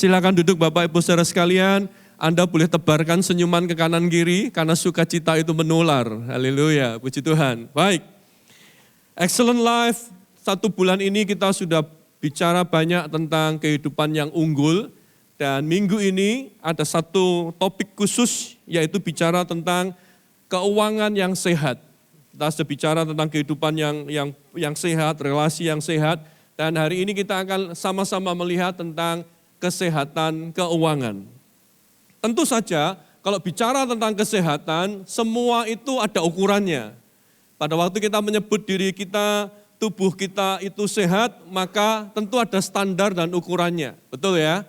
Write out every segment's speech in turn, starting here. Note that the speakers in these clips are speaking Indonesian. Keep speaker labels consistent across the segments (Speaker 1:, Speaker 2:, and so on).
Speaker 1: Silakan duduk Bapak Ibu Saudara sekalian. Anda boleh tebarkan senyuman ke kanan kiri karena sukacita itu menular. Haleluya, puji Tuhan. Baik, Excellent Life, 1 bulan ini kita sudah bicara banyak tentang kehidupan yang unggul. Dan minggu ini ada satu topik khusus yaitu bicara tentang keuangan yang sehat. Kita sudah bicara tentang kehidupan yang sehat, relasi yang sehat. Dan hari ini kita akan sama-sama melihat tentang kesehatan keuangan. Tentu saja kalau bicara tentang kesehatan, semua itu ada ukurannya. Pada waktu kita menyebut diri kita, tubuh kita itu sehat, maka tentu ada standar dan ukurannya. Betul ya?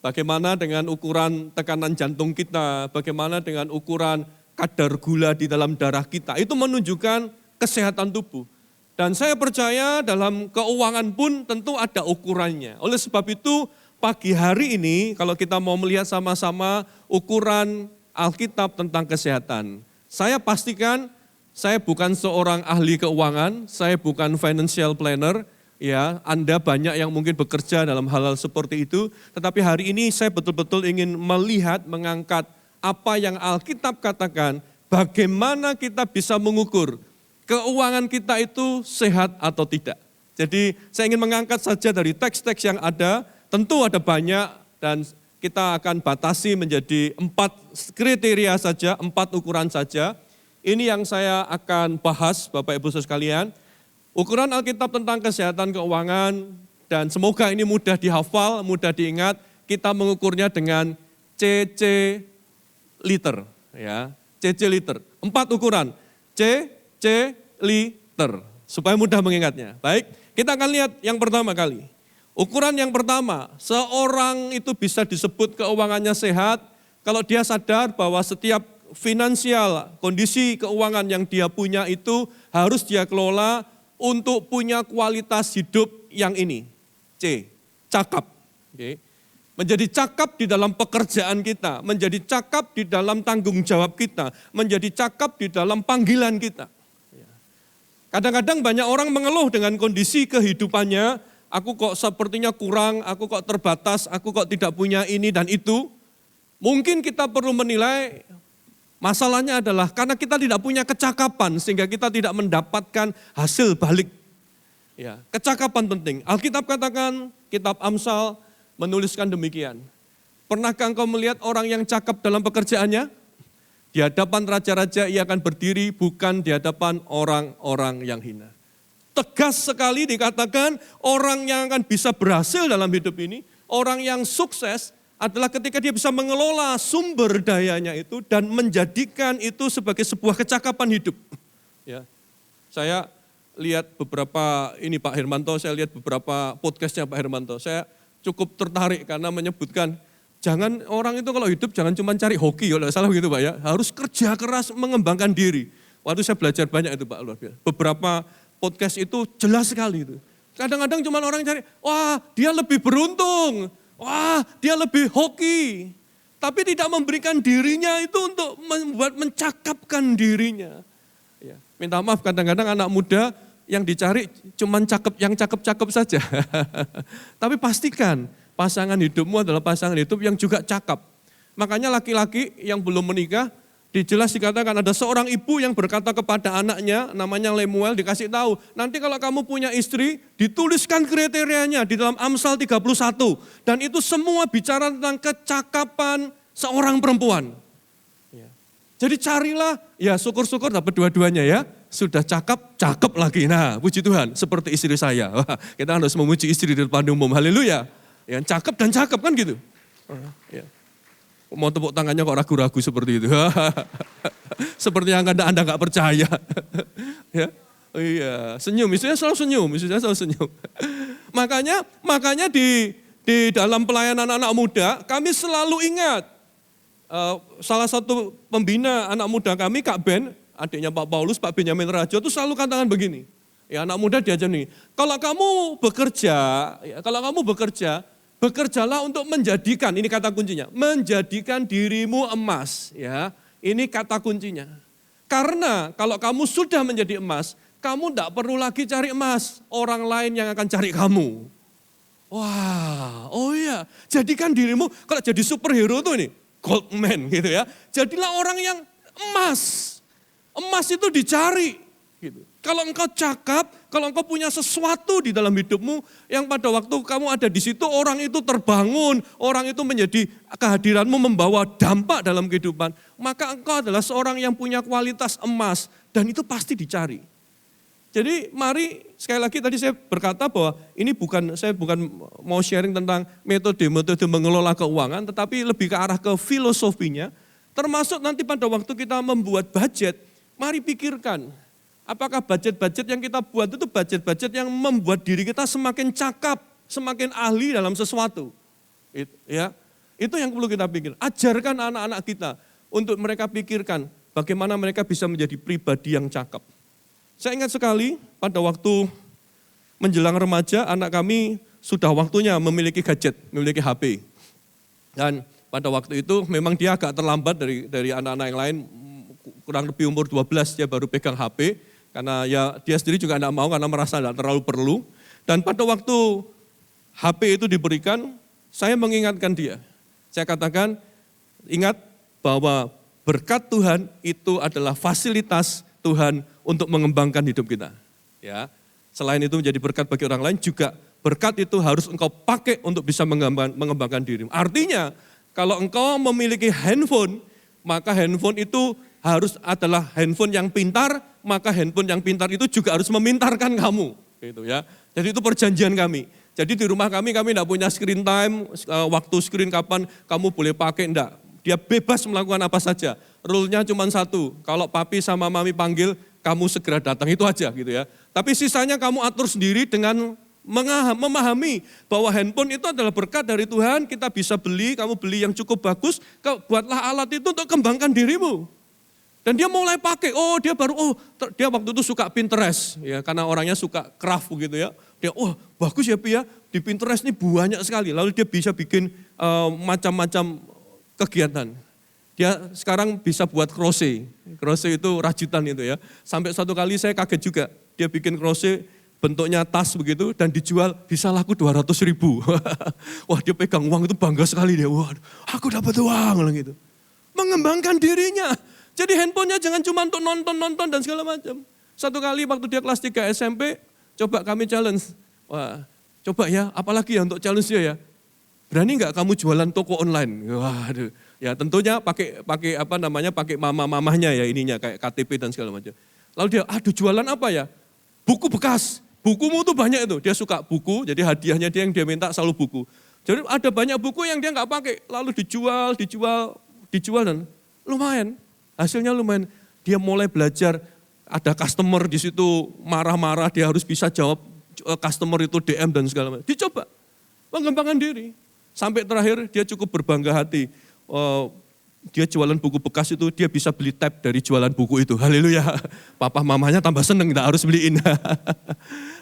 Speaker 1: Bagaimana dengan ukuran tekanan jantung kita, bagaimana dengan ukuran kadar gula di dalam darah kita, itu menunjukkan kesehatan tubuh. Dan saya percaya dalam keuangan pun tentu ada ukurannya. Oleh sebab itu, pagi hari ini kalau kita mau melihat sama-sama ukuran Alkitab tentang kesehatan. Saya pastikan saya bukan seorang ahli keuangan, saya bukan financial planner, ya, Anda banyak yang mungkin bekerja dalam hal-hal seperti itu, tetapi hari ini saya betul-betul ingin melihat, mengangkat apa yang Alkitab katakan, bagaimana kita bisa mengukur keuangan kita itu sehat atau tidak. Jadi saya ingin mengangkat saja dari teks-teks yang ada. Tentu ada banyak dan kita akan batasi menjadi 4 kriteria saja, 4 ukuran saja. Ini yang saya akan bahas Bapak Ibu Saudara sekalian. Ukuran Alkitab tentang kesehatan keuangan dan semoga ini mudah dihafal, mudah diingat. Kita mengukurnya dengan CC liter. Ya, CC liter. 4 ukuran. liter. Supaya mudah mengingatnya. Baik, kita akan lihat yang pertama kali. Ukuran yang pertama, seorang itu bisa disebut keuangannya sehat kalau dia sadar bahwa setiap finansial, kondisi keuangan yang dia punya itu harus dia kelola untuk punya kualitas hidup yang ini. C, cakap. Okay. Menjadi cakap di dalam pekerjaan kita, menjadi cakap di dalam tanggung jawab kita, menjadi cakap di dalam panggilan kita. Kadang-kadang banyak orang mengeluh dengan kondisi kehidupannya, aku kok sepertinya kurang, aku kok terbatas, aku kok tidak punya ini dan itu. Mungkin kita perlu menilai masalahnya adalah karena kita tidak punya kecakapan sehingga kita tidak mendapatkan hasil balik. Ya, kecakapan penting. Alkitab katakan, kitab Amsal menuliskan demikian. Pernahkah engkau melihat orang yang cakap dalam pekerjaannya? Di hadapan raja-raja ia akan berdiri, bukan di hadapan orang-orang yang hina. Tegas sekali dikatakan orang yang akan bisa berhasil dalam hidup ini, orang yang sukses adalah ketika dia bisa mengelola sumber dayanya itu dan menjadikan itu sebagai sebuah kecakapan hidup. Ya, saya lihat beberapa, ini Pak Hermanto, saya lihat beberapa podcastnya Pak Hermanto, saya cukup tertarik karena menyebutkan, jangan orang itu kalau hidup jangan cuma cari hoki, kalau salah gitu Pak ya, harus kerja keras mengembangkan diri. Waktu saya belajar banyak itu Pak, luar biasa. Beberapa podcast itu jelas sekali itu. Kadang-kadang cuma orang cari, wah dia lebih beruntung, wah dia lebih hoki. Tapi tidak memberikan dirinya itu untuk mencakapkan dirinya. Ya, minta maaf kadang-kadang anak muda yang dicari cuma yang cakep-cakep saja. Tapi pastikan pasangan hidupmu adalah pasangan hidup yang juga cakep. Makanya laki-laki yang belum menikah, dijelas dikatakan ada seorang ibu yang berkata kepada anaknya, namanya Lemuel, dikasih tahu, nanti kalau kamu punya istri, dituliskan kriterianya di dalam Amsal 31. Dan itu semua bicara tentang kecakapan seorang perempuan. Jadi carilah, ya syukur-syukur dapat dua-duanya ya. Sudah cakep lagi. Nah puji Tuhan, seperti istri saya. Wah, kita harus memuji istri di depan umum, haleluya. Ya, cakep dan cakep kan gitu. Ya. Mau tepuk tangannya kok ragu-ragu seperti itu. Seperti yang Anda gak percaya. Ya, oh iya, senyum, istrinya selalu senyum. Makanya di dalam pelayanan anak muda, kami selalu ingat. Salah satu pembina anak muda kami, Kak Ben, adiknya Pak Paulus, Pak Benyamin Rajo, itu selalu katakan begini. Ya, anak muda diajar nih, kalau kamu bekerja, bekerjalah untuk menjadikan, ini kata kuncinya, menjadikan dirimu emas. Ya, ini kata kuncinya. Karena kalau kamu sudah menjadi emas, kamu tidak perlu lagi cari emas, orang lain yang akan cari kamu. Wah, oh iya, jadikan dirimu, kalau jadi superhero tuh nih, Goldman gitu ya. Jadilah orang yang emas. Emas itu dicari. Gitu. Kalau engkau cakap, kalau engkau punya sesuatu di dalam hidupmu, yang pada waktu kamu ada di situ, orang itu terbangun, orang itu menjadi kehadiranmu membawa dampak dalam kehidupan. Maka engkau adalah seorang yang punya kualitas emas, dan itu pasti dicari. Jadi mari sekali lagi tadi saya berkata bahwa ini saya bukan mau sharing tentang metode-metode mengelola keuangan, tetapi lebih ke arah ke filosofinya. Termasuk nanti pada waktu kita membuat budget, mari pikirkan apakah budget-budget yang kita buat itu budget-budget yang membuat diri kita semakin cakap, semakin ahli dalam sesuatu. Itu yang perlu kita pikir. Ajarkan anak-anak kita untuk mereka pikirkan bagaimana mereka bisa menjadi pribadi yang cakap. Saya ingat sekali pada waktu menjelang remaja, anak kami sudah waktunya memiliki gadget, memiliki HP. Dan pada waktu itu memang dia agak terlambat dari anak-anak yang lain, kurang lebih umur 12 dia baru pegang HP. Karena ya dia sendiri juga tidak mau karena merasa tidak terlalu perlu. Dan pada waktu HP itu diberikan, saya mengingatkan dia. Saya katakan, ingat bahwa berkat Tuhan itu adalah fasilitas Tuhan untuk mengembangkan hidup kita. Ya, selain itu menjadi berkat bagi orang lain, juga berkat itu harus engkau pakai untuk bisa mengembangkan dirimu. Artinya, kalau engkau memiliki handphone, maka handphone itu harus adalah handphone yang pintar, maka handphone yang pintar itu juga harus memintarkan kamu. Gitu ya. Jadi itu perjanjian kami. Jadi di rumah kami tidak punya screen time, waktu screen kapan kamu boleh pakai, enggak. Dia bebas melakukan apa saja. Rule-nya cuma satu, kalau papi sama mami panggil, kamu segera datang, itu aja gitu ya. Tapi sisanya kamu atur sendiri dengan memahami bahwa handphone itu adalah berkat dari Tuhan, kita bisa beli, kamu beli yang cukup bagus, buatlah alat itu untuk kembangkan dirimu. Dan dia mulai pakai, dia waktu itu suka Pinterest, ya karena orangnya suka craft gitu ya. Dia, bagus ya Pi ya, di Pinterest ini banyak sekali, lalu dia bisa bikin macam-macam kegiatan. Dia sekarang bisa buat crochet itu rajutan itu ya. Sampai satu kali saya kaget juga, dia bikin crochet bentuknya tas begitu dan dijual bisa laku 200.000. Wah dia pegang uang itu bangga sekali dia, wah aku dapat uang gitu. Mengembangkan dirinya. Jadi handphonenya jangan cuma untuk nonton-nonton dan segala macam. Satu kali waktu dia kelas 3 SMP, coba kami challenge. Wah coba ya, apalagi ya untuk challenge dia ya. Berani nggak kamu jualan toko online? Waduh, ya tentunya pakai mamahnya ya ininya kayak KTP dan segala macam. Lalu dia, jualan apa ya? Buku bekas. Bukumu tuh banyak itu. Dia suka buku, jadi hadiahnya dia yang dia minta selalu buku. Jadi ada banyak buku yang dia nggak pakai, lalu dijual dan lumayan. Hasilnya lumayan. Dia mulai belajar, ada customer di situ marah-marah, dia harus bisa jawab customer itu DM dan segala macam. Dicoba mengembangkan diri. Sampai terakhir dia cukup berbangga hati. Dia jualan buku bekas itu, dia bisa beli tab dari jualan buku itu. Haleluya. Papa mamanya tambah seneng, tidak harus beliin.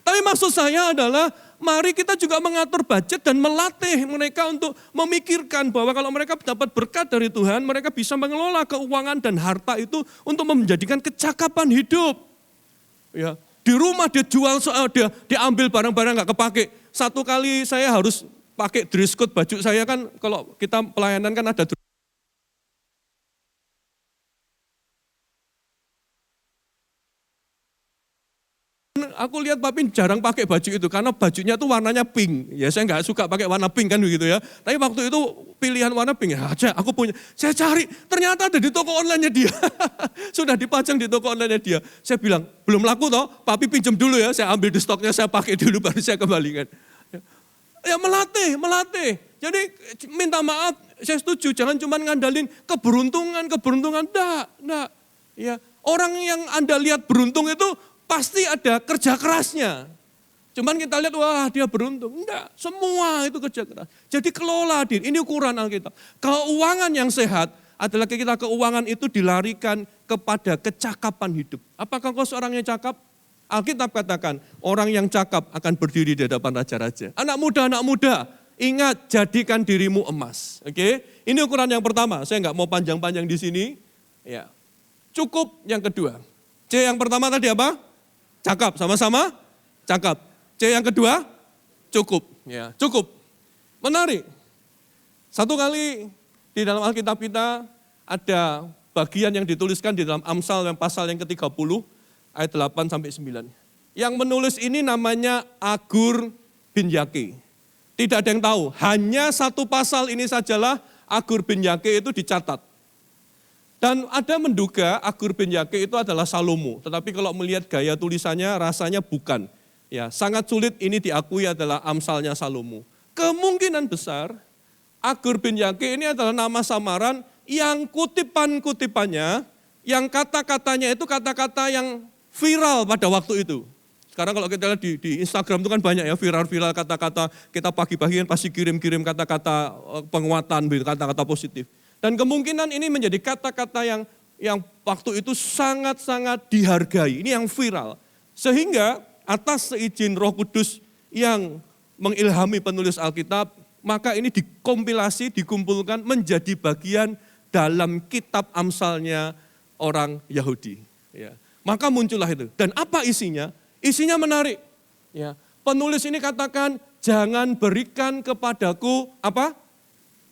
Speaker 1: Tapi maksud saya adalah, mari kita juga mengatur budget dan melatih mereka untuk memikirkan bahwa kalau mereka dapat berkat dari Tuhan, mereka bisa mengelola keuangan dan harta itu untuk menjadikan kecakapan hidup. Ya, di rumah dia jual, dia ambil barang-barang gak kepake. Satu kali saya harus pakai dress code baju saya kan, kalau kita pelayanan kan ada aku lihat papi jarang pakai baju itu karena bajunya tuh warnanya pink. Ya saya nggak suka pakai warna pink kan begitu ya. Tapi waktu itu pilihan warna pink ya aja aku punya. Saya cari ternyata ada di toko online-nya dia. Sudah dipajang di toko online-nya dia. Saya bilang belum laku toh, papi pinjam dulu ya. Saya ambil di stoknya, saya pakai dulu baru saya kembalikan. Ya melatih. Jadi minta maaf, saya setuju. Jangan cuma ngandalin keberuntungan. Enggak. Ya, orang yang Anda lihat beruntung itu pasti ada kerja kerasnya. Cuman kita lihat, wah dia beruntung. Enggak, semua itu kerja keras. Jadi kelola diri, ini ukuran Alkitab. Keuangan yang sehat adalah kita keuangan itu dilarikan kepada kecakapan hidup. Apakah kau seorang yang cakap? Alkitab katakan, orang yang cakap akan berdiri di hadapan raja-raja. Anak muda, ingat jadikan dirimu emas. Oke, ini ukuran yang pertama. Saya nggak mau panjang-panjang di sini. Ya, cukup yang kedua. C yang pertama tadi apa? Cakap, sama-sama cakap. C yang kedua, cukup. Ya, cukup. Menarik. Satu kali di dalam Alkitab kita ada bagian yang dituliskan di dalam Amsal yang pasal yang ke-30 ayat 8 sampai 9. Yang menulis ini namanya Agur bin Yake. Tidak ada yang tahu, hanya satu pasal ini sajalah Agur bin Yake itu dicatat. Dan ada menduga Agur bin Yake itu adalah Salomo, tetapi kalau melihat gaya tulisannya rasanya bukan. Ya, sangat sulit ini diakui adalah Amsalnya Salomo. Kemungkinan besar Agur bin Yake ini adalah nama samaran yang kutipan-kutipannya, yang kata-katanya itu kata-kata yang viral pada waktu itu. Sekarang kalau kita lihat di Instagram itu kan banyak ya viral-viral kata-kata, kita pagi-pagi kan pasti kirim-kirim kata-kata penguatan, kata-kata positif. Dan kemungkinan ini menjadi kata-kata yang waktu itu sangat-sangat dihargai, ini yang viral. Sehingga atas seizin Roh Kudus yang mengilhami penulis Alkitab, maka ini dikompilasi, dikumpulkan menjadi bagian dalam kitab Amsalnya orang Yahudi. Ya. Maka muncullah itu. Dan apa isinya? Isinya menarik. Ya. Penulis ini katakan, jangan berikan kepadaku apa?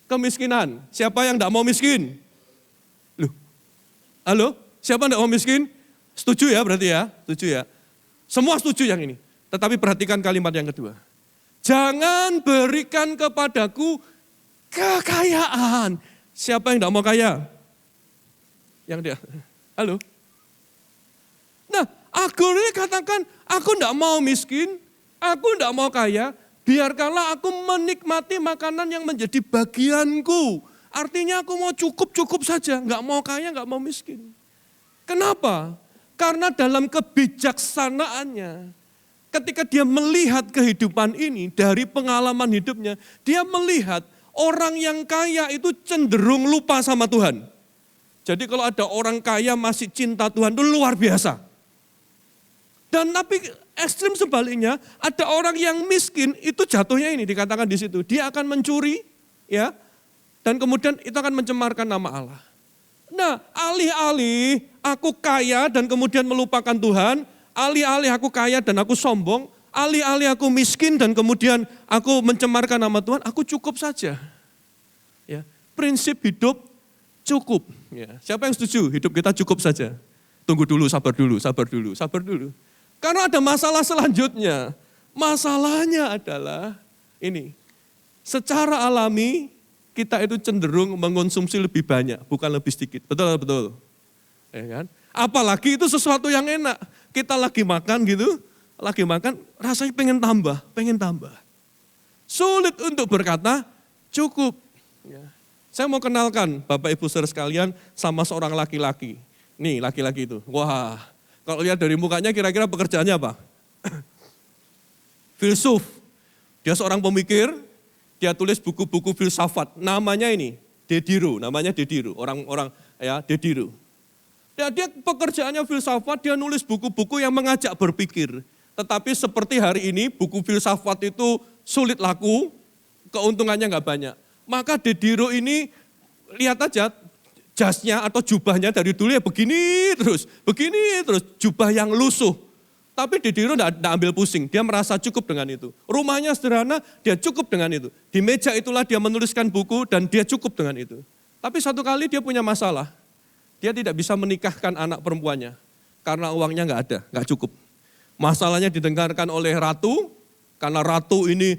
Speaker 1: Kemiskinan. Siapa yang tidak mau miskin? Loh, halo? Siapa tidak mau miskin? Setuju ya berarti ya? Setuju ya? Semua setuju yang ini. Tetapi perhatikan kalimat yang kedua. Jangan berikan kepadaku kekayaan. Siapa yang tidak mau kaya? Yang dia. Halo? Nah, Agur ini katakan, aku tidak mau miskin, aku tidak mau kaya, biarkanlah aku menikmati makanan yang menjadi bagianku. Artinya aku mau cukup-cukup saja, nggak mau kaya, nggak mau miskin. Kenapa? Karena dalam kebijaksanaannya, ketika dia melihat kehidupan ini dari pengalaman hidupnya, dia melihat orang yang kaya itu cenderung lupa sama Tuhan. Jadi kalau ada orang kaya masih cinta Tuhan itu luar biasa. Dan tapi ekstrim sebaliknya, ada orang yang miskin itu jatuhnya ini dikatakan di situ. Dia akan mencuri, ya, dan kemudian itu akan mencemarkan nama Allah. Nah, alih-alih aku kaya dan kemudian melupakan Tuhan, alih-alih aku kaya dan aku sombong, alih-alih aku miskin dan kemudian aku mencemarkan nama Tuhan, aku cukup saja. Ya, prinsip hidup cukup. Ya, siapa yang setuju hidup kita cukup saja? Tunggu dulu, sabar dulu, sabar dulu, sabar dulu. Karena ada masalah selanjutnya. Masalahnya adalah ini, secara alami kita itu cenderung mengonsumsi lebih banyak, bukan lebih sedikit. Betul, betul. Ya kan? Apalagi itu sesuatu yang enak. Kita lagi makan gitu, lagi makan rasanya pengen tambah. Sulit untuk berkata cukup. Ya. Saya mau kenalkan Bapak Ibu Saudara sekalian sama seorang laki-laki. Nih laki-laki itu, wah kalau lihat dari mukanya kira-kira pekerjaannya apa? Filsuf, dia seorang pemikir, dia tulis buku-buku filsafat, namanya ini, Dediro, orang-orang ya Dediro. Dia pekerjaannya filsafat, dia nulis buku-buku yang mengajak berpikir. Tetapi seperti hari ini, buku filsafat itu sulit laku, keuntungannya nggak banyak. Maka Dediro ini, lihat aja, jasnya atau jubahnya dari dulu ya begini terus, jubah yang lusuh. Tapi Dediro tidak ambil pusing, dia merasa cukup dengan itu. Rumahnya sederhana, dia cukup dengan itu. Di meja itulah dia menuliskan buku dan dia cukup dengan itu. Tapi satu kali dia punya masalah, dia tidak bisa menikahkan anak perempuannya. Karena uangnya nggak ada, nggak cukup. Masalahnya didengarkan oleh ratu, karena ratu ini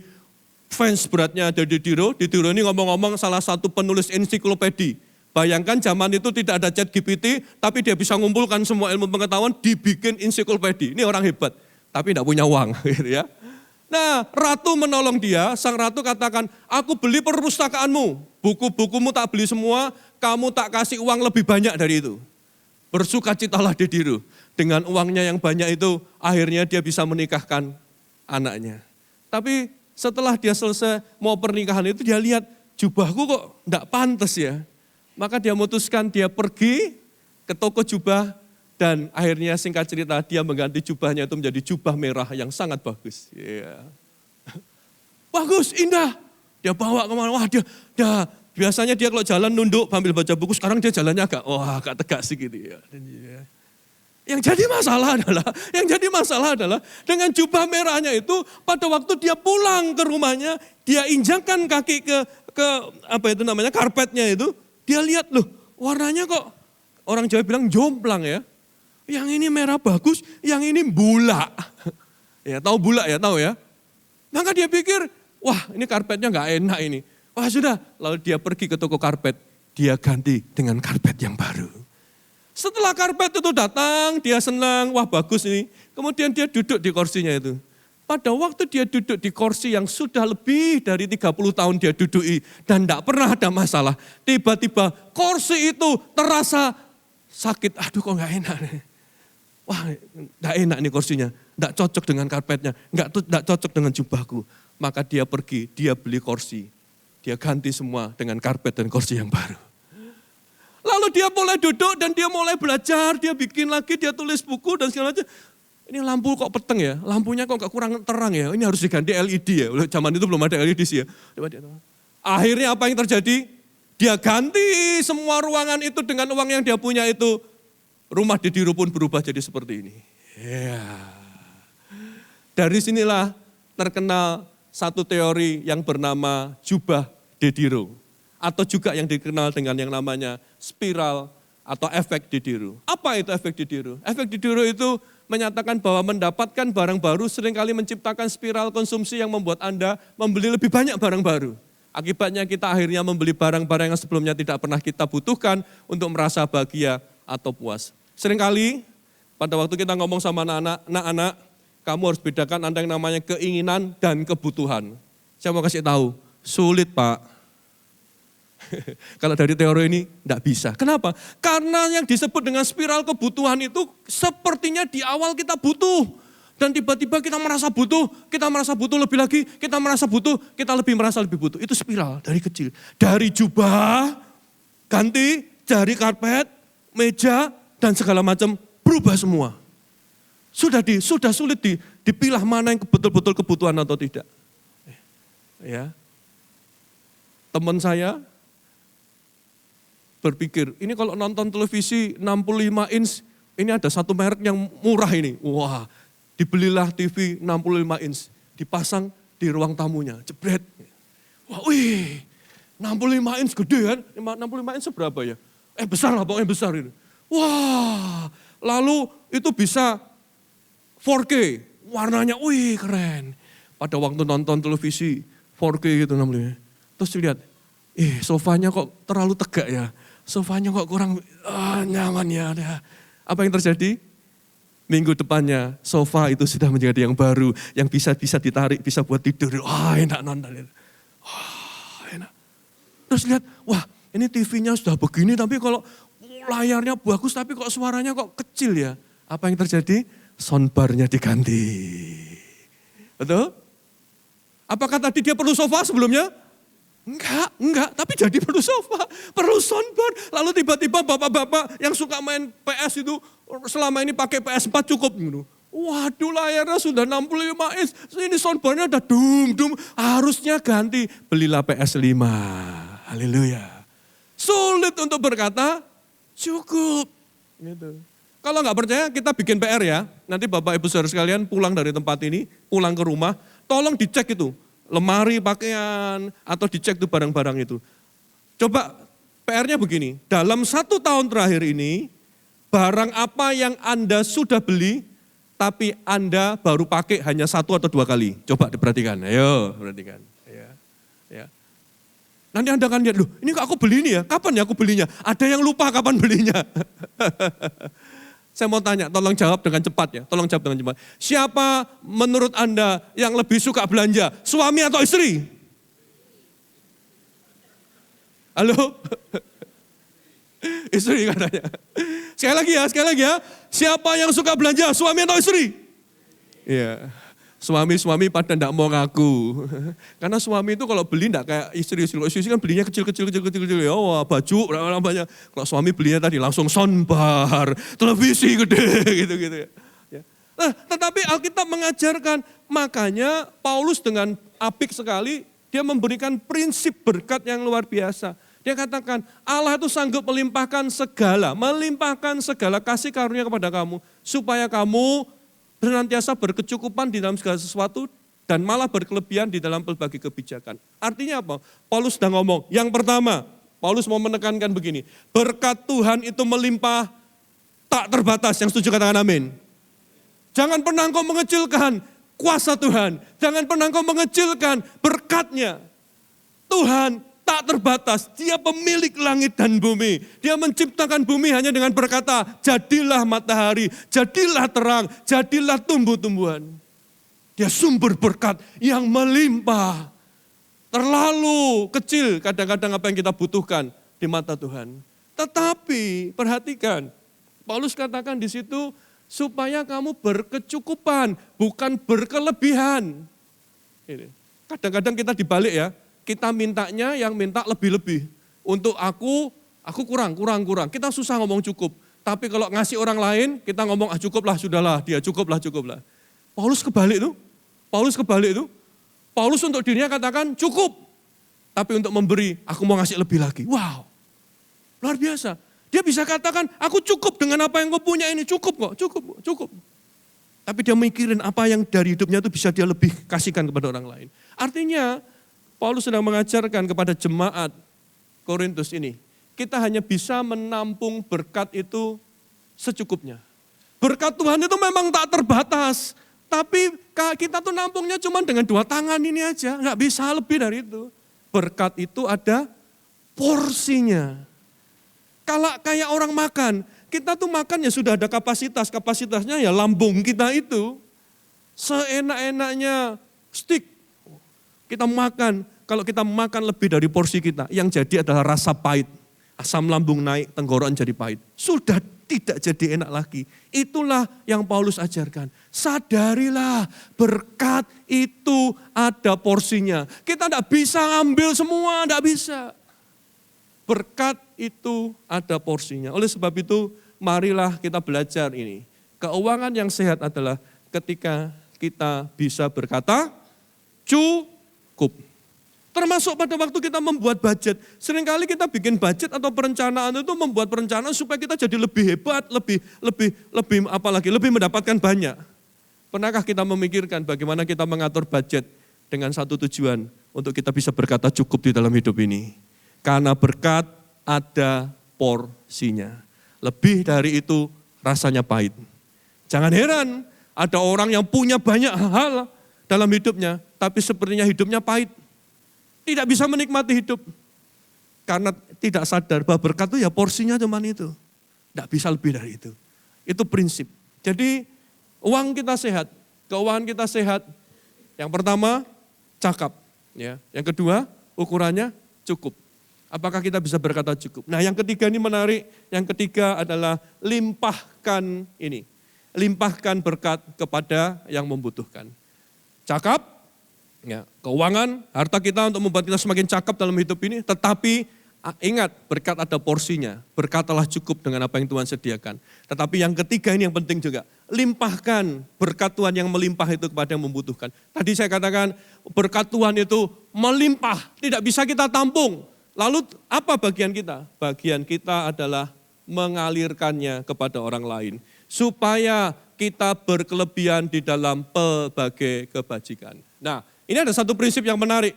Speaker 1: fans beratnya dari Dediro. Dediro ini ngomong-ngomong salah satu penulis ensiklopedi. Bayangkan zaman itu tidak ada ChatGPT, tapi dia bisa mengumpulkan semua ilmu pengetahuan, dibikin ensiklopedi. Ini orang hebat, tapi tidak punya uang. Gitu ya. Nah, ratu menolong dia, sang ratu katakan, aku beli perpustakaanmu, buku-bukumu tak beli semua, kamu tak kasih uang lebih banyak dari itu. Bersukacitalah Dediro, dengan uangnya yang banyak itu, akhirnya dia bisa menikahkan anaknya. Tapi setelah dia selesai mau pernikahan itu, dia lihat, jubahku kok tidak pantas ya. Maka dia memutuskan dia pergi ke toko jubah dan akhirnya singkat cerita dia mengganti jubahnya itu menjadi jubah merah yang sangat bagus. Yeah. Bagus, indah. Dia bawa kemana, wah dia biasanya dia kalau jalan nunduk sambil baca buku, sekarang dia jalannya agak tegak sih gitu ya. Yang jadi masalah adalah dengan jubah merahnya itu pada waktu dia pulang ke rumahnya, dia injakkan kaki ke karpetnya itu, dia lihat loh warnanya kok orang Jawa bilang jomplang ya. Yang ini merah bagus, yang ini bulak. Ya, tahu bulak ya, tahu ya. Maka dia pikir, wah ini karpetnya nggak enak ini. Wah sudah, lalu dia pergi ke toko karpet, dia ganti dengan karpet yang baru. Setelah karpet itu datang, dia senang, wah bagus ini. Kemudian dia duduk di kursinya itu. Pada waktu dia duduk di kursi yang sudah lebih dari 30 tahun dia dudui dan tidak pernah ada masalah. Tiba-tiba kursi itu terasa sakit, aduh kok gak enak nih. Wah gak enak nih kursinya, gak cocok dengan karpetnya, gak cocok dengan jubahku. Maka dia pergi, dia beli kursi. Dia ganti semua dengan karpet dan kursi yang baru. Lalu dia mulai duduk dan dia mulai belajar, dia bikin lagi, dia tulis buku dan segala macam. Ini lampu kok peteng ya, lampunya kok kurang terang ya, ini harus diganti LED ya. Zaman itu belum ada LED sih ya. Akhirnya apa yang terjadi? Dia ganti semua ruangan itu dengan uang yang dia punya itu. Rumah Dediro pun berubah jadi seperti ini. Ya. Dari sinilah terkenal satu teori yang bernama jubah Dediro. Atau juga yang dikenal dengan yang namanya spiral atau efek Dediro. Apa itu efek Dediro? Efek Dediro itu menyatakan bahwa mendapatkan barang baru seringkali menciptakan spiral konsumsi yang membuat Anda membeli lebih banyak barang baru. Akibatnya kita akhirnya membeli barang-barang yang sebelumnya tidak pernah kita butuhkan untuk merasa bahagia atau puas. Seringkali pada waktu kita ngomong sama anak-anak, kamu harus bedakan antara yang namanya keinginan dan kebutuhan. Saya mau kasih tahu, sulit Pak. Kalau dari teori ini tidak bisa. Kenapa? Karena yang disebut dengan spiral kebutuhan itu sepertinya di awal kita butuh. Dan tiba-tiba kita merasa butuh lebih lagi, kita merasa butuh, kita merasa lebih butuh. Itu spiral dari kecil. Dari jubah, ganti, dari karpet, meja, dan segala macam berubah semua. Sudah sulit dipilah mana yang betul-betul kebutuhan atau tidak. Ya. Teman saya berpikir, ini kalau nonton televisi 65 inch, ini ada satu merek yang murah ini. Wah, dibelilah TV 65 inch, dipasang di ruang tamunya, jebret. Wah, 65 inch gede kan? 65 inch seberapa ya? Besar lah, pokoknya besar ini. Wah, lalu itu bisa 4K, warnanya keren. Pada waktu nonton televisi 4K gitu namanya. Terus dilihat, sofanya kok terlalu tegak ya. Sofanya kok kurang nyaman ya. Apa yang terjadi? Minggu depannya sofa itu sudah menjadi yang baru. Yang bisa ditarik, bisa buat tidur. Wah enak nonton. Wah enak. Terus lihat, wah ini TV-nya sudah begini tapi kalau layarnya bagus tapi kok suaranya kok kecil ya. Apa yang terjadi? Soundbar-nya diganti. Betul? Apakah tadi dia perlu sofa sebelumnya? Enggak, tapi jadi perlu sofa, perlu soundbar. Lalu tiba-tiba bapak-bapak yang suka main PS itu selama ini pakai PS4 cukup. Waduh layarnya sudah 65 inch, ini soundbarnya udah dum, harusnya ganti. Belilah PS5, haleluya. Sulit untuk berkata, cukup. Gitu. Kalau nggak percaya kita bikin PR ya, nanti Bapak Ibu Saudara sekalian pulang dari tempat ini, pulang ke rumah, tolong dicek itu. Lemari pakaian atau dicek tuh barang-barang itu. Coba PR-nya begini, dalam 1 tahun terakhir ini barang apa yang Anda sudah beli tapi Anda baru pakai hanya 1 atau 2 kali. Coba diperhatikan, ayo perhatikan. Ya. Nanti Anda akan lihat, loh ini kok aku beli ini ya, kapan ya aku belinya? Ada yang lupa kapan belinya. Saya mau tanya, tolong jawab dengan cepat ya. Tolong jawab dengan cepat. Siapa menurut Anda yang lebih suka belanja? Suami atau istri? Halo? Istri katanya. Sekali lagi ya. Siapa yang suka belanja? Suami atau istri? Iya. Suami-suami pada enggak mau ngaku. Karena suami itu kalau beli enggak kayak istri. Kalau istri kan belinya kecil-kecil. Ya, wah, baju, banyak. Kalau suami belinya tadi langsung soundbar, televisi gede gitu-gitu ya. Nah, tetapi Alkitab mengajarkan, makanya Paulus dengan apik sekali, dia memberikan prinsip berkat yang luar biasa. Dia katakan, Allah itu sanggup melimpahkan segala kasih karunia kepada kamu, supaya kamu senantiasa berkecukupan di dalam segala sesuatu, dan malah berkelebihan di dalam berbagai kebijakan. Artinya apa? Paulus sedang ngomong, yang pertama, Paulus mau menekankan begini, berkat Tuhan itu melimpah tak terbatas, yang setuju katakan amin. Jangan pernah engkau mengecilkan kuasa Tuhan, jangan pernah engkau mengecilkan berkatnya. Tuhan tak terbatas, dia pemilik langit dan bumi. Dia menciptakan bumi hanya dengan berkata, jadilah matahari, jadilah terang, jadilah tumbuh-tumbuhan. Dia sumber berkat yang melimpah. Terlalu kecil kadang-kadang apa yang kita butuhkan di mata Tuhan. Tetapi perhatikan, Paulus katakan di situ, supaya kamu berkecukupan, bukan berkelebihan. Kadang-kadang kita dibalik ya, kita mintanya yang minta lebih-lebih. Untuk aku kurang. Kita susah ngomong cukup. Tapi kalau ngasih orang lain, kita ngomong cukuplah, sudahlah, dia cukuplah. Paulus kebalik itu. Paulus untuk dirinya katakan cukup. Tapi untuk memberi, aku mau ngasih lebih lagi. Wow, luar biasa. Dia bisa katakan, aku cukup dengan apa yang kau punya ini, cukup. Tapi dia mikirin apa yang dari hidupnya itu bisa dia lebih kasihkan kepada orang lain. Artinya, Paulus sedang mengajarkan kepada jemaat Korintus ini, kita hanya bisa menampung berkat itu secukupnya. Berkat Tuhan itu memang tak terbatas, tapi kita tuh nampungnya cuma dengan 2 tangan ini aja, nggak bisa lebih dari itu. Berkat itu ada porsinya. Kalau kayak orang makan, kita tuh makan ya sudah ada kapasitasnya ya lambung kita itu. Seenak-enaknya steak. Kita makan, kalau kita makan lebih dari porsi kita, yang jadi adalah rasa pahit. Asam lambung naik, tenggorokan jadi pahit. Sudah tidak jadi enak lagi. Itulah yang Paulus ajarkan. Sadarilah berkat itu ada porsinya. Kita tidak bisa ambil semua, tidak bisa. Berkat itu ada porsinya. Oleh sebab itu, marilah kita belajar ini. Keuangan yang sehat adalah ketika kita bisa berkata, cukup. Termasuk pada waktu kita membuat budget. Seringkali kita bikin budget atau perencanaan itu membuat perencanaan supaya kita jadi lebih hebat, lebih mendapatkan banyak. Pernahkah kita memikirkan bagaimana kita mengatur budget dengan satu tujuan untuk kita bisa berkata cukup di dalam hidup ini? Karena berkat ada porsinya. Lebih dari itu rasanya pahit. Jangan heran ada orang yang punya banyak hal dalam hidupnya, tapi sepertinya hidupnya pahit. Tidak bisa menikmati hidup. Karena tidak sadar bahwa berkat itu ya porsinya cuma itu. Tidak bisa lebih dari itu. Itu prinsip. Jadi uang kita sehat, keuangan kita sehat. Yang pertama, cakap. Ya. Yang kedua, ukurannya cukup. Apakah kita bisa berkata cukup? Nah yang ketiga ini menarik. Yang ketiga adalah limpahkan ini. Limpahkan berkat kepada yang membutuhkan. Cakap, ya, keuangan, harta kita untuk membuat kita semakin cakap dalam hidup ini. Tetapi ingat, berkat ada porsinya. Berkatalah cukup dengan apa yang Tuhan sediakan. Tetapi yang ketiga ini yang penting juga. Limpahkan berkat Tuhan yang melimpah itu kepada yang membutuhkan. Tadi saya katakan berkat Tuhan itu melimpah, tidak bisa kita tampung. Lalu apa bagian kita? Bagian kita adalah mengalirkannya kepada orang lain. Supaya kita berkelebihan di dalam pelbagai kebajikan. Nah, ini ada satu prinsip yang menarik.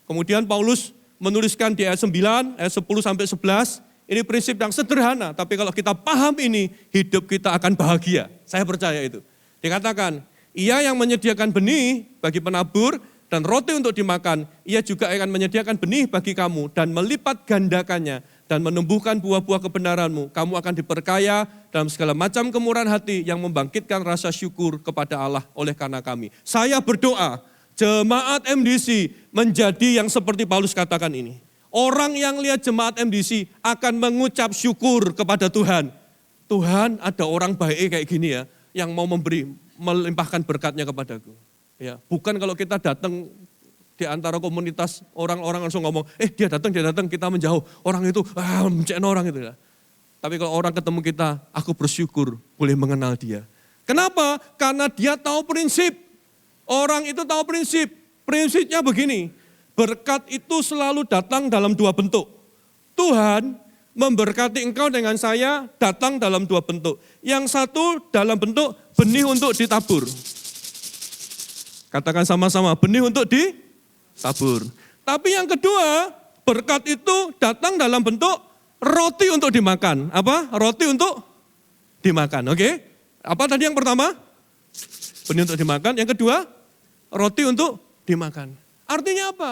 Speaker 1: Kemudian Paulus menuliskan di ayat 9, ayat 10 sampai 11, ini prinsip yang sederhana, tapi kalau kita paham ini, hidup kita akan bahagia. Saya percaya itu. Dikatakan, ia yang menyediakan benih bagi penabur dan roti untuk dimakan, ia juga akan menyediakan benih bagi kamu dan melipat gandakannya dan menumbuhkan buah-buah kebenaranmu. Kamu akan diperkaya dalam segala macam kemurahan hati yang membangkitkan rasa syukur kepada Allah oleh karena kami. Saya berdoa, jemaat MDC menjadi yang seperti Paulus katakan ini. Orang yang lihat jemaat MDC akan mengucap syukur kepada Tuhan. Tuhan, ada orang baik kayak gini ya, yang mau memberi, melimpahkan berkatnya kepadaku. Ya, bukan kalau kita datang di antara komunitas orang-orang langsung ngomong, dia datang, kita menjauh. Orang itu, mencen orang itu ya. Tapi kalau orang ketemu kita, aku bersyukur boleh mengenal dia. Kenapa? Karena dia tahu prinsip. Orang itu tahu prinsip. Prinsipnya begini, berkat itu selalu datang dalam 2 bentuk. Tuhan memberkati engkau dengan saya datang dalam dua bentuk. Yang satu dalam bentuk benih untuk ditabur. Katakan sama-sama, benih untuk ditabur. Tapi yang kedua, berkat itu datang dalam bentuk roti untuk dimakan. Apa? Roti untuk dimakan, oke? Apa tadi yang pertama? Benih untuk dimakan. Yang kedua, roti untuk dimakan. Artinya apa?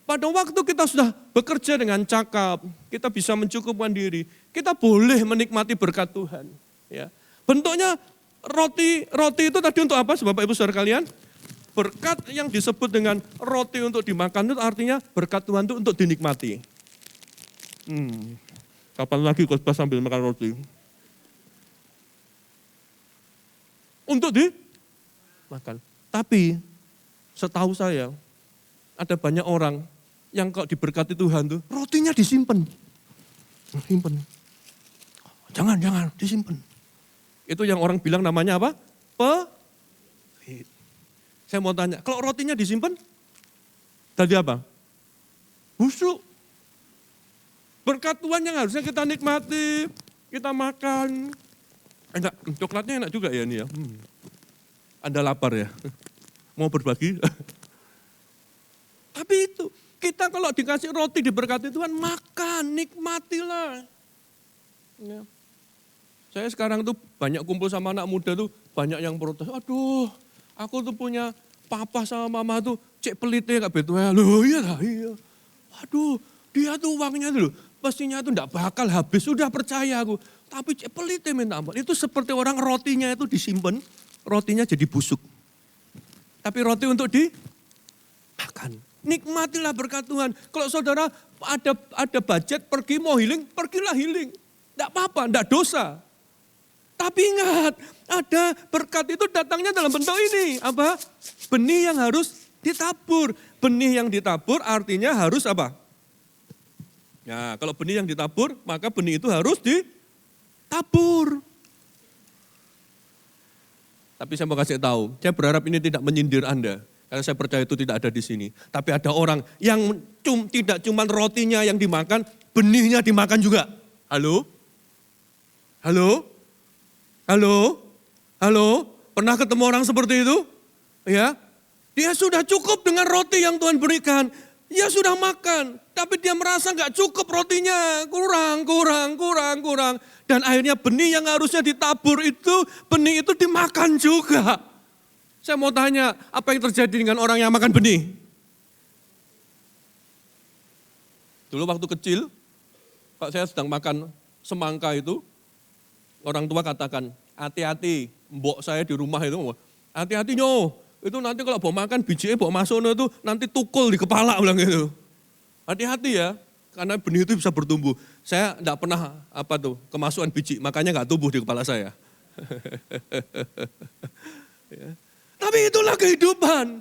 Speaker 1: Pada waktu kita sudah bekerja dengan cakap, kita bisa mencukupkan diri, kita boleh menikmati berkat Tuhan. Ya. Bentuknya roti itu tadi untuk apa, Bapak Ibu Saudara kalian? Berkat yang disebut dengan roti untuk dimakan itu artinya berkat Tuhan itu untuk dinikmati. Kapan lagi khotbah sambil makan roti? Untuk dimakan. Tapi setahu saya ada banyak orang yang kalau diberkati Tuhan tuh rotinya disimpan. Simpen. Jangan disimpan. Itu yang orang bilang namanya apa? Pahit. Saya mau tanya, kalau rotinya disimpan, tadi apa? Busuk. Berkat Tuhan yang harusnya kita nikmati, kita makan. Enak, coklatnya enak juga ya ini ya. Anda lapar ya? Mau berbagi? Tapi itu, kita kalau dikasih roti diberkati Tuhan, makan, nikmatilah. Ya. Saya sekarang tuh banyak kumpul sama anak muda tuh, banyak yang protes. Aduh, aku tuh punya papa sama mama tuh cek pelitnya gak betul. Loh iya. Waduh, dia tuh uangnya tuh pastinya tuh gak bakal habis, sudah percaya aku. Tapi cek pelitnya minta ampun. Itu seperti orang rotinya itu disimpan, rotinya jadi busuk. Tapi roti untuk dimakan. Nikmatilah berkat Tuhan. Kalau saudara ada budget pergi mau healing, pergilah healing. Tidak apa-apa, tidak dosa. Tapi ingat, ada berkat itu datangnya dalam bentuk ini. Apa? Benih yang harus ditabur. Benih yang ditabur artinya harus apa? Ya, kalau benih yang ditabur, maka benih itu harus ditabur. Tapi saya mau kasih tahu, saya berharap ini tidak menyindir Anda. Karena saya percaya itu tidak ada di sini. Tapi ada orang yang tidak cuma rotinya yang dimakan, benihnya dimakan juga. Halo? Halo? Halo? Halo? Pernah ketemu orang seperti itu? Ya? Dia sudah cukup dengan roti yang Tuhan berikan. Dia sudah makan. Tapi dia merasa gak cukup rotinya. Kurang. Dan akhirnya benih yang harusnya ditabur itu, benih itu dimakan juga. Saya mau tanya, apa yang terjadi dengan orang yang makan benih? Dulu waktu kecil, Pak saya sedang makan semangka itu, orang tua katakan, hati-hati, mbok saya di rumah itu, hati-hati nyo, itu nanti kalau bawa makan bijinya bawa masuk itu nanti tukul di kepala bilang gitu. Hati-hati ya, karena benih itu bisa bertumbuh. Saya enggak pernah kemasukan biji, makanya enggak tumbuh di kepala saya. Ya. Tapi itulah kehidupan.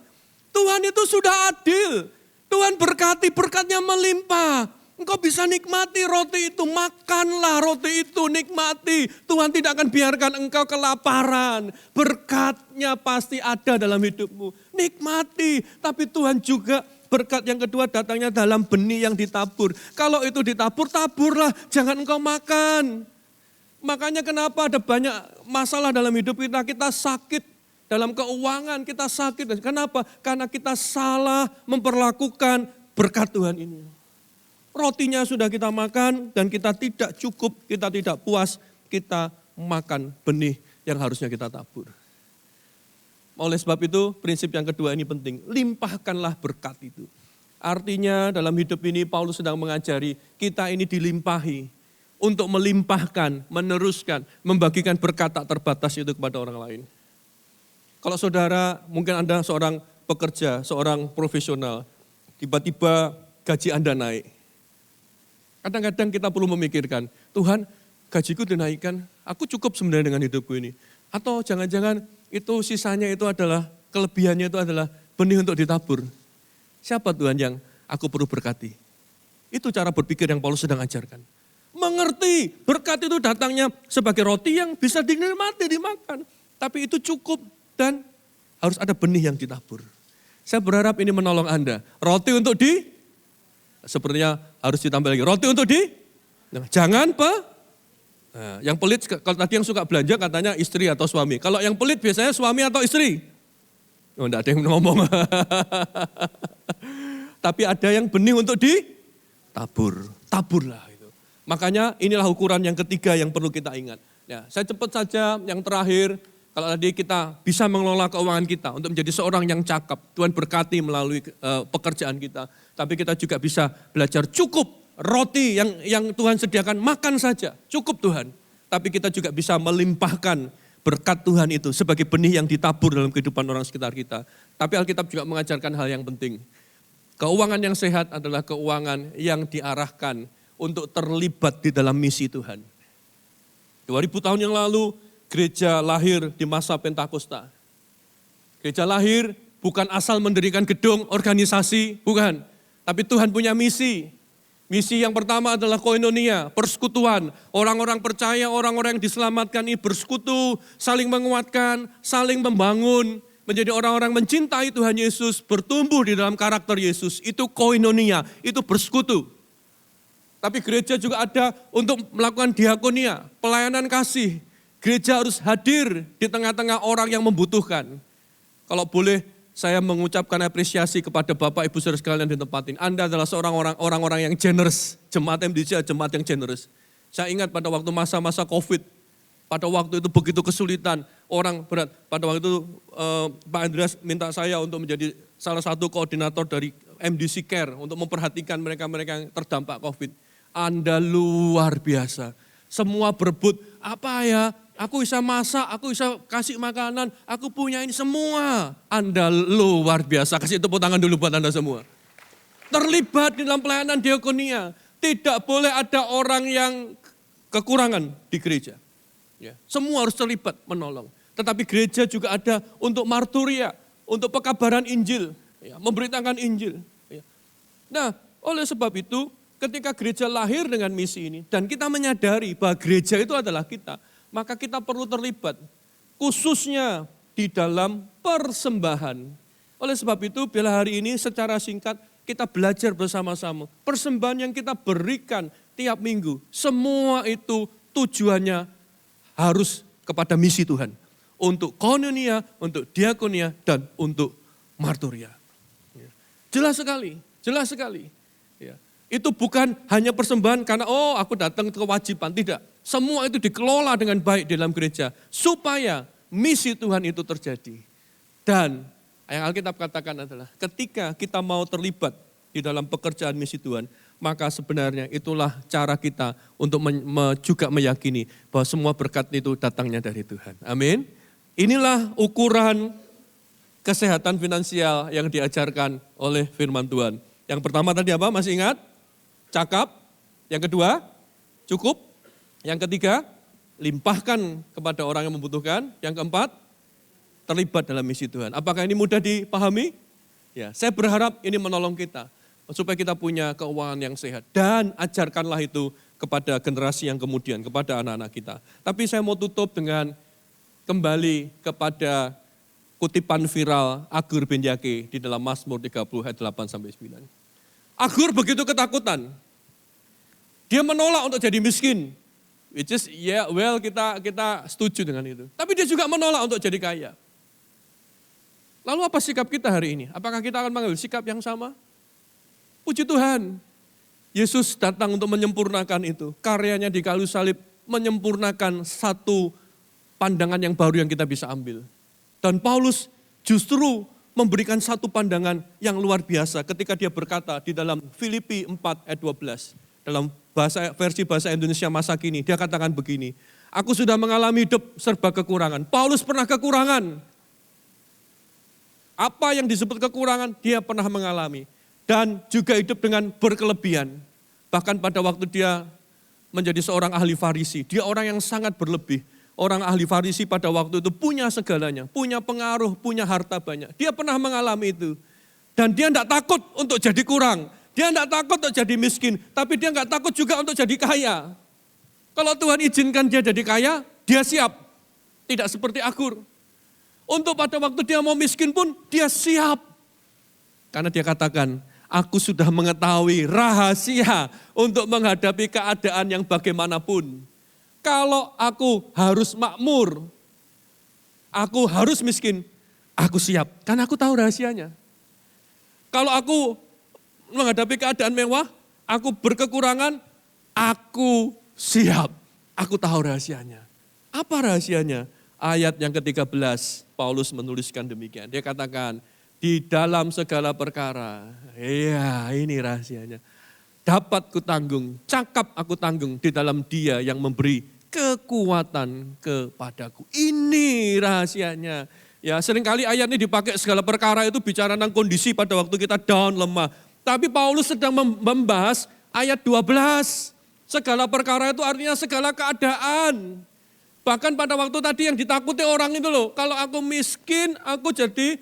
Speaker 1: Tuhan itu sudah adil. Tuhan berkati, berkatnya melimpah. Engkau bisa nikmati roti itu, makanlah roti itu, nikmati. Tuhan tidak akan biarkan engkau kelaparan. Berkatnya pasti ada dalam hidupmu. Nikmati, tapi Tuhan juga berkat yang kedua datangnya dalam benih yang ditabur. Kalau itu ditabur, taburlah, jangan engkau makan. Makanya kenapa ada banyak masalah dalam hidup kita, kita sakit. Dalam keuangan kita sakit. Kenapa? Karena kita salah memperlakukan berkat Tuhan ini. Rotinya sudah kita makan dan kita tidak cukup, kita tidak puas, kita makan benih yang harusnya kita tabur. Oleh sebab itu prinsip yang kedua ini penting, limpahkanlah berkat itu. Artinya dalam hidup ini Paulus sedang mengajari kita ini dilimpahi untuk melimpahkan, meneruskan, membagikan berkat tak terbatas itu kepada orang lain. Kalau saudara, mungkin Anda seorang pekerja, seorang profesional, tiba-tiba gaji Anda naik. Kadang-kadang kita perlu memikirkan, Tuhan gajiku dinaikkan, aku cukup sebenarnya dengan hidupku ini. Atau jangan-jangan itu sisanya itu adalah, kelebihannya itu adalah benih untuk ditabur. Siapa Tuhan yang aku perlu berkati? Itu cara berpikir yang Paulus sedang ajarkan. Mengerti berkat itu datangnya sebagai roti yang bisa dinikmati, dimakan. Tapi itu cukup. Dan harus ada benih yang ditabur. Saya berharap ini menolong Anda. Roti untuk sepertinya harus ditambah lagi. Roti untuk Nah, yang pelit, kalau tadi yang suka belanja katanya istri atau suami. Kalau yang pelit biasanya suami atau istri? Oh, enggak ada yang ngomong. Tapi ada yang benih untuk ditabur. Taburlah itu. Makanya inilah ukuran yang ketiga yang perlu kita ingat. Ya, saya cepat saja yang terakhir. Kalau tadi kita bisa mengelola keuangan kita untuk menjadi seorang yang cakap. Tuhan berkati melalui pekerjaan kita. Tapi kita juga bisa belajar cukup. Roti yang Tuhan sediakan, makan saja, cukup Tuhan. Tapi kita juga bisa melimpahkan berkat Tuhan itu sebagai benih yang ditabur dalam kehidupan orang sekitar kita. Tapi Alkitab juga mengajarkan hal yang penting. Keuangan yang sehat adalah keuangan yang diarahkan untuk terlibat di dalam misi Tuhan. 2000 tahun yang lalu, gereja lahir di masa Pentakosta. Gereja lahir bukan asal mendirikan gedung, organisasi, bukan. Tapi Tuhan punya misi. Misi yang pertama adalah koinonia, persekutuan. Orang-orang percaya, orang-orang yang diselamatkan ini bersekutu, saling menguatkan, saling membangun. Menjadi orang-orang mencintai Tuhan Yesus, bertumbuh di dalam karakter Yesus. Itu koinonia, itu bersekutu. Tapi gereja juga ada untuk melakukan diakonia, pelayanan kasih. Gereja harus hadir di tengah-tengah orang yang membutuhkan. Kalau boleh, saya mengucapkan apresiasi kepada Bapak Ibu Saudara sekalian di tempat ini. Anda adalah seorang orang yang generous. Jemaat MDC jemaat yang generous. Saya ingat pada waktu masa-masa COVID, pada waktu itu begitu kesulitan, orang berat. Pada waktu itu Pak Andreas minta saya untuk menjadi salah satu koordinator dari MDC Care untuk memperhatikan mereka-mereka yang terdampak COVID. Anda luar biasa. Semua berebut, apa ya? Aku bisa masak, aku bisa kasih makanan, aku punya ini semua. Anda luar biasa, kasih tepuk tangan dulu buat Anda semua. Terlibat di dalam pelayanan diakonia. Tidak boleh ada orang yang kekurangan di gereja. Ya, semua harus terlibat menolong. Tetapi gereja juga ada untuk marturia, untuk pekabaran Injil, ya, memberitakan Injil. Ya. Nah, oleh sebab itu ketika gereja lahir dengan misi ini dan kita menyadari bahwa gereja itu adalah kita, maka kita perlu terlibat, khususnya di dalam persembahan. Oleh sebab itu, bila hari ini secara singkat kita belajar bersama-sama. Persembahan yang kita berikan tiap minggu, semua itu tujuannya harus kepada misi Tuhan. Untuk koinonia, untuk diakonia, dan untuk marturia. Jelas sekali, jelas sekali. Itu bukan hanya persembahan karena aku datang ke kewajiban, tidak. Semua itu dikelola dengan baik dalam gereja supaya misi Tuhan itu terjadi. Dan yang Alkitab katakan adalah ketika kita mau terlibat di dalam pekerjaan misi Tuhan, maka sebenarnya itulah cara kita untuk juga meyakini bahwa semua berkat itu datangnya dari Tuhan. Amin. Inilah ukuran kesehatan finansial yang diajarkan oleh firman Tuhan. Yang pertama tadi apa? Masih ingat? Cakap. Yang kedua, cukup. Yang ketiga, limpahkan kepada orang yang membutuhkan. Yang keempat, terlibat dalam misi Tuhan. Apakah ini mudah dipahami? Ya, saya berharap ini menolong kita supaya kita punya keuangan yang sehat dan ajarkanlah itu kepada generasi yang kemudian, kepada anak-anak kita. Tapi saya mau tutup dengan kembali kepada kutipan viral Agur bin Yake di dalam Mazmur 30 ayat 8-9. Agur begitu ketakutan. Dia menolak untuk jadi miskin. Which is, kita setuju dengan itu. Tapi dia juga menolak untuk jadi kaya. Lalu apa sikap kita hari ini? Apakah kita akan mengambil sikap yang sama? Puji Tuhan, Yesus datang untuk menyempurnakan itu. Karyanya di kayu salib menyempurnakan satu pandangan yang baru yang kita bisa ambil. Dan Paulus justru memberikan satu pandangan yang luar biasa ketika dia berkata di dalam Filipi 4 ayat 12. Dalam versi bahasa Indonesia masa kini, dia katakan begini, aku sudah mengalami hidup serba kekurangan. Paulus pernah kekurangan. Apa yang disebut kekurangan, dia pernah mengalami. Dan juga hidup dengan berkelebihan. Bahkan pada waktu dia menjadi seorang ahli Farisi, dia orang yang sangat berlebih. Orang ahli Farisi pada waktu itu punya segalanya, punya pengaruh, punya harta banyak. Dia pernah mengalami itu. Dan dia tidak takut untuk jadi kurang. Dia tidak takut untuk jadi miskin, tapi dia tidak takut juga untuk jadi kaya. Kalau Tuhan izinkan dia jadi kaya, dia siap. Tidak seperti Agur. Untuk pada waktu dia mau miskin pun, dia siap. Karena dia katakan, Aku sudah mengetahui rahasia untuk menghadapi keadaan yang bagaimanapun. Kalau aku harus makmur, aku harus miskin, aku siap. Karena aku tahu rahasianya. Kalau aku menghadapi keadaan mewah, aku berkekurangan, aku siap. Aku tahu rahasianya. Apa rahasianya? Ayat yang ke-13, Paulus menuliskan demikian. Dia katakan, di dalam segala perkara, iya ini rahasianya. Dapat kutanggung, cakap aku tanggung di dalam Dia yang memberi kekuatan kepadaku. Ini rahasianya. Ya, seringkali ayat ini dipakai segala perkara itu bicara tentang kondisi pada waktu kita down, lemah. Tapi Paulus sedang membahas ayat 12. Segala perkara itu artinya segala keadaan. Bahkan pada waktu tadi yang ditakuti orang itu loh, kalau aku miskin, aku jadi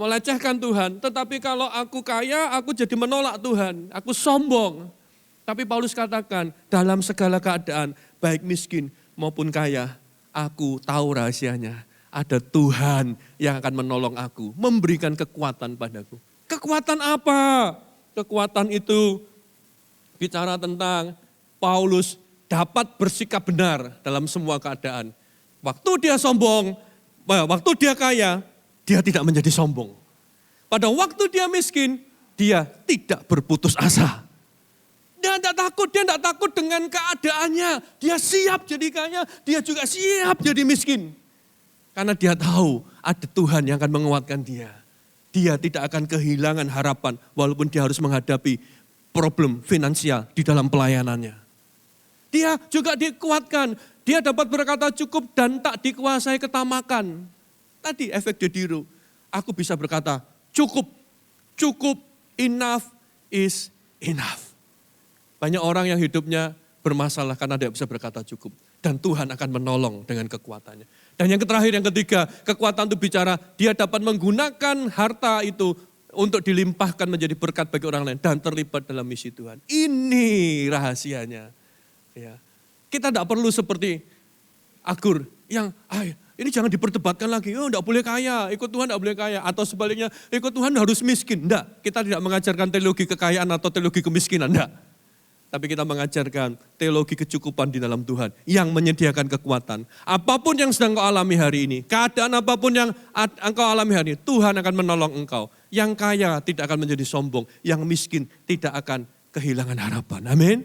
Speaker 1: melecehkan Tuhan. Tetapi kalau aku kaya, aku jadi menolak Tuhan. Aku sombong. Tapi Paulus katakan, dalam segala keadaan, baik miskin maupun kaya, aku tahu rahasianya. Ada Tuhan yang akan menolong aku, memberikan kekuatan padaku. Kekuatan apa? Kekuatan itu bicara tentang Paulus dapat bersikap benar dalam semua keadaan. Waktu dia sombong, waktu dia kaya, dia tidak menjadi sombong. Pada waktu dia miskin, dia tidak berputus asa. Dia tidak takut dengan keadaannya. Dia siap jadi kaya, dia juga siap jadi miskin. Karena dia tahu ada Tuhan yang akan menguatkan dia. Dia tidak akan kehilangan harapan walaupun dia harus menghadapi problem finansial di dalam pelayanannya. Dia juga dikuatkan, dia dapat berkata cukup dan tak dikuasai ketamakan. Tadi efek de Niro, aku bisa berkata cukup, enough is enough. Banyak orang yang hidupnya bermasalah karena dia bisa berkata cukup. Dan Tuhan akan menolong dengan kekuatannya. Dan yang terakhir, yang ketiga, kekuatan itu bicara dia dapat menggunakan harta itu untuk dilimpahkan menjadi berkat bagi orang lain dan terlibat dalam misi Tuhan. Ini rahasianya. Ya. Kita tidak perlu seperti Agur yang ini jangan diperdebatkan lagi, tidak boleh kaya, ikut Tuhan tidak boleh kaya. Atau sebaliknya, ikut Tuhan harus miskin. Tidak, kita tidak mengajarkan teologi kekayaan atau teologi kemiskinan, tidak. Tapi kita mengajarkan teologi kecukupan di dalam Tuhan yang menyediakan kekuatan. Apapun yang sedang kau alami hari ini, keadaan apapun yang engkau alami hari ini, Tuhan akan menolong engkau. Yang kaya tidak akan menjadi sombong, yang miskin tidak akan kehilangan harapan. Amin.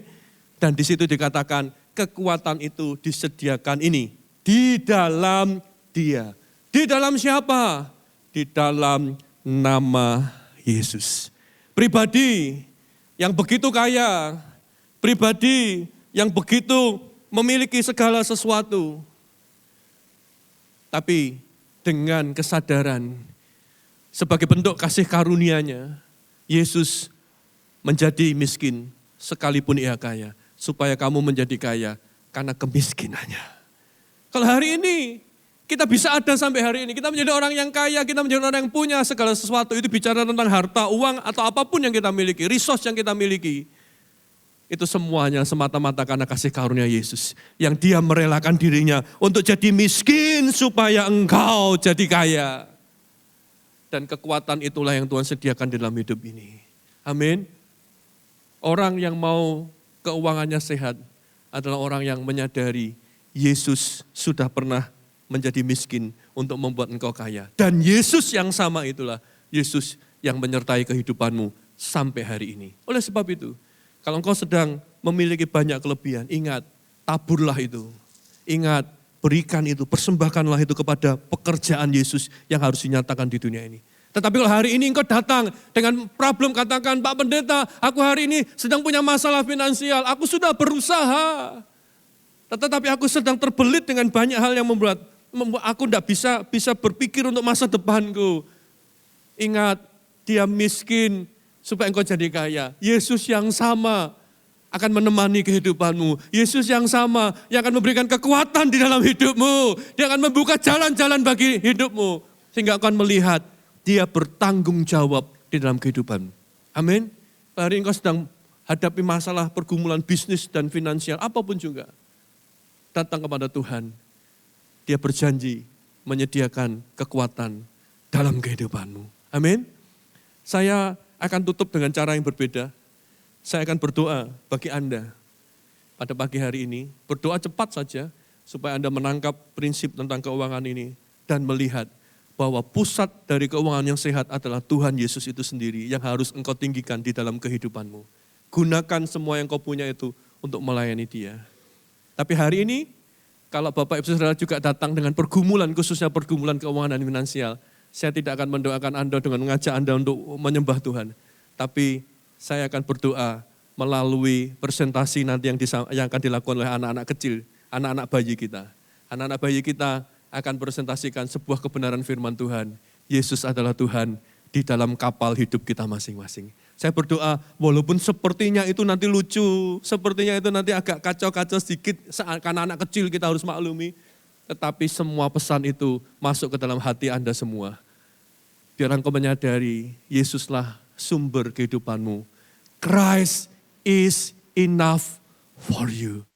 Speaker 1: Dan di situ dikatakan kekuatan itu disediakan ini di dalam Dia. Di dalam siapa? Di dalam nama Yesus. Pribadi yang begitu kaya, pribadi yang begitu memiliki segala sesuatu. Tapi dengan kesadaran sebagai bentuk kasih karunia-Nya, Yesus menjadi miskin sekalipun Ia kaya. Supaya kamu menjadi kaya karena kemiskinannya. Kalau hari ini kita bisa ada sampai hari ini, kita menjadi orang yang kaya, kita menjadi orang yang punya segala sesuatu, itu bicara tentang harta, uang, atau apapun yang kita miliki, resource yang kita miliki. Itu semuanya semata-mata karena kasih karunia Yesus. Yang Dia merelakan dirinya untuk jadi miskin supaya engkau jadi kaya. Dan kekuatan itulah yang Tuhan sediakan dalam hidup ini. Amin. Orang yang mau keuangannya sehat adalah orang yang menyadari Yesus sudah pernah menjadi miskin untuk membuat engkau kaya. Dan Yesus yang sama itulah Yesus yang menyertai kehidupanmu sampai hari ini. Oleh sebab itu, kalau engkau sedang memiliki banyak kelebihan, ingat, taburlah itu. Ingat, berikan itu, persembahkanlah itu kepada pekerjaan Yesus yang harus dinyatakan di dunia ini. Tetapi kalau hari ini engkau datang dengan problem, katakan, Pak Pendeta, aku hari ini sedang punya masalah finansial, aku sudah berusaha. Tetapi aku sedang terbelit dengan banyak hal yang membuat aku tidak bisa berpikir untuk masa depanku. Ingat, Dia miskin supaya engkau jadi kaya. Yesus yang sama akan menemani kehidupanmu. Yesus yang sama yang akan memberikan kekuatan di dalam hidupmu. Dia akan membuka jalan-jalan bagi hidupmu. Sehingga akan melihat Dia bertanggung jawab di dalam kehidupan. Amin. Hari ini engkau sedang hadapi masalah pergumulan bisnis dan finansial, apapun juga. Datang kepada Tuhan. Dia berjanji menyediakan kekuatan dalam kehidupanmu. Amin. Saya akan tutup dengan cara yang berbeda. Saya akan berdoa bagi Anda pada pagi hari ini. Berdoa cepat saja supaya Anda menangkap prinsip tentang keuangan ini dan melihat bahwa pusat dari keuangan yang sehat adalah Tuhan Yesus itu sendiri yang harus engkau tinggikan di dalam kehidupanmu. Gunakan semua yang kau punya itu untuk melayani Dia. Tapi hari ini, kalau Bapak Ibu Saudara juga datang dengan pergumulan, khususnya pergumulan keuangan dan finansial, saya tidak akan mendoakan Anda dengan mengajak Anda untuk menyembah Tuhan. Tapi saya akan berdoa melalui presentasi nanti yang akan dilakukan oleh anak-anak kecil, anak-anak bayi kita. Anak-anak bayi kita akan presentasikan sebuah kebenaran firman Tuhan. Yesus adalah Tuhan di dalam kapal hidup kita masing-masing. Saya berdoa, walaupun sepertinya itu nanti lucu, sepertinya itu nanti agak kacau-kacau sedikit, karena anak kecil kita harus maklumi, tetapi semua pesan itu masuk ke dalam hati Anda semua. Biar engkau menyadari, Yesuslah sumber kehidupanmu. Christ is enough for you.